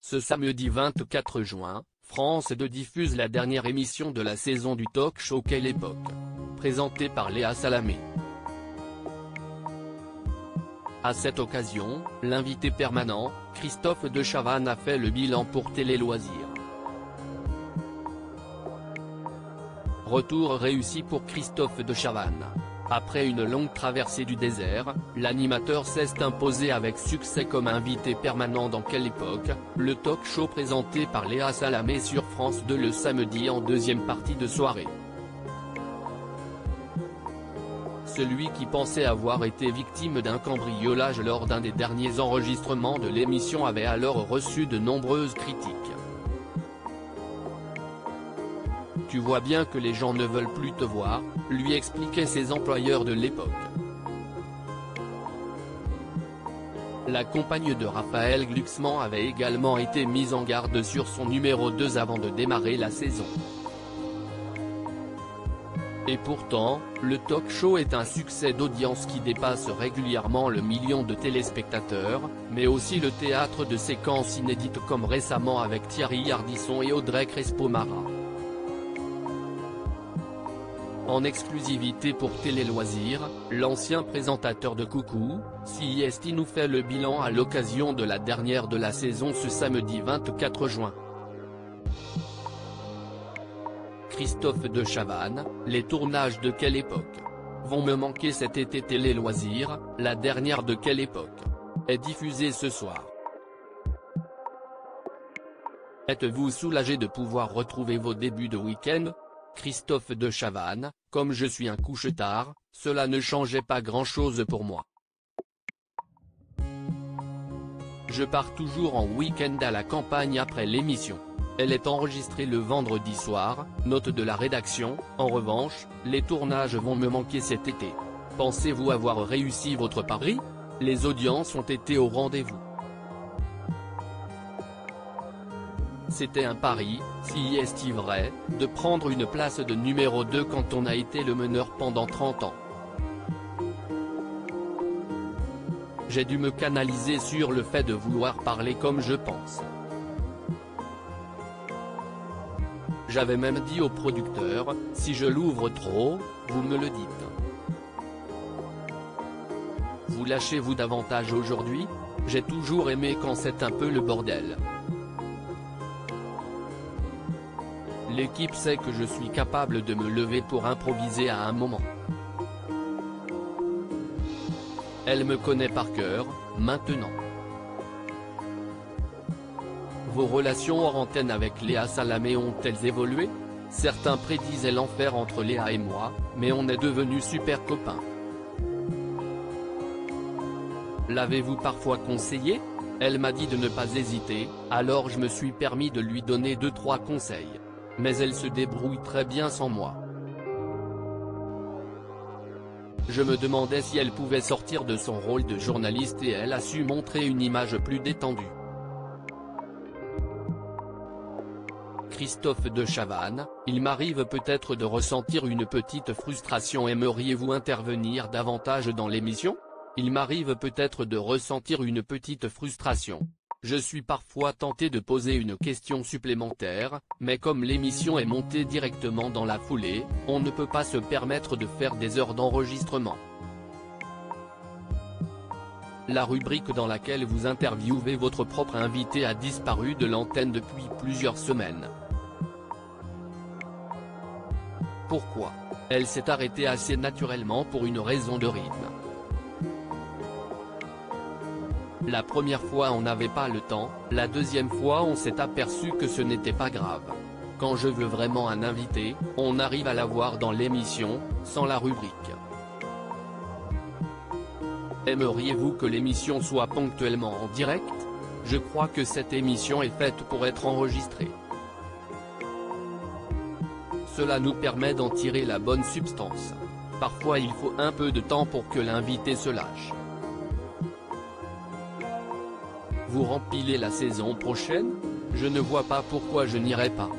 Ce samedi 24 juin, France 2 diffuse la dernière émission de la saison du talk show Quelle époque, présentée par Léa Salamé. À cette occasion, l'invité permanent, Christophe de Chavannes a fait le bilan pour Télé Loisirs. Retour réussi pour Christophe de Chavannes. Après une longue traversée du désert, l'animateur s'est imposé avec succès comme invité permanent dans Quelle époque, le talk show présenté par Léa Salamé sur France 2 le samedi en deuxième partie de soirée. Celui qui pensait avoir été victime d'un cambriolage lors d'un des derniers enregistrements de l'émission avait alors reçu de nombreuses critiques. Tu vois bien que les gens ne veulent plus te voir, lui expliquaient ses employeurs de l'époque. La compagne de Raphaël Glucksmann avait également été mise en garde sur son numéro 2 avant de démarrer la saison. Et pourtant, le talk show est un succès d'audience qui dépasse régulièrement le million de téléspectateurs, mais aussi le théâtre de séquences inédites comme récemment avec Thierry Ardisson et Audrey Crespo-Mara. En exclusivité pour Télé Loisirs, l'ancien présentateur de Coucou, CIST nous fait le bilan à l'occasion de la dernière de la saison ce samedi 24 juin. Christophe de Chavannes, les tournages de Quelle époque vont me manquer cet été. Télé Loisirs, la dernière de Quelle époque est diffusée ce soir. Êtes-vous soulagé de pouvoir retrouver vos débuts de week-end? Christophe de Chavannes, comme je suis un couche-tard, cela ne changeait pas grand-chose pour moi. Je pars toujours en week-end à la campagne après l'émission. Elle est enregistrée le vendredi soir, note de la rédaction. En revanche, les tournages vont me manquer cet été. Pensez-vous avoir réussi votre pari? Les audiences ont été au rendez-vous. C'était un pari, si est-il vrai, de prendre une place de numéro 2 quand on a été le meneur pendant 30 ans. J'ai dû me canaliser sur le fait de vouloir parler comme je pense. J'avais même dit au producteur, si je l'ouvre trop, vous me le dites. Vous lâchez-vous davantage aujourd'hui? J'ai toujours aimé quand c'est un peu le bordel. L'équipe sait que je suis capable de me lever pour improviser à un moment. Elle me connaît par cœur, maintenant. Vos relations hors antenne avec Léa Salamé ont-elles évolué? Certains prédisaient l'enfer entre Léa et moi, mais on est devenus super copains. L'avez-vous parfois conseillé? Elle m'a dit de ne pas hésiter, alors je me suis permis de lui donner 2-3 conseils. Mais elle se débrouille très bien sans moi. Je me demandais si elle pouvait sortir de son rôle de journaliste et elle a su montrer une image plus détendue. Christophe de Chavannes, il m'arrive peut-être de ressentir une petite frustration. Aimeriez-vous intervenir davantage dans l'émission? Il m'arrive peut-être de ressentir une petite frustration. Je suis parfois tenté de poser une question supplémentaire, mais comme l'émission est montée directement dans la foulée, on ne peut pas se permettre de faire des heures d'enregistrement. La rubrique dans laquelle vous interviewez votre propre invité a disparu de l'antenne depuis plusieurs semaines. Pourquoi? Elle s'est arrêtée assez naturellement pour une raison de rythme. La première fois on n'avait pas le temps, la deuxième fois on s'est aperçu que ce n'était pas grave. Quand je veux vraiment un invité, on arrive à l'avoir dans l'émission, sans la rubrique. Aimeriez-vous que l'émission soit ponctuellement en direct? Je crois que cette émission est faite pour être enregistrée. Cela nous permet d'en tirer la bonne substance. Parfois il faut un peu de temps pour que l'invité se lâche. Vous rempilez la saison prochaine? Je ne vois pas pourquoi je n'irai pas.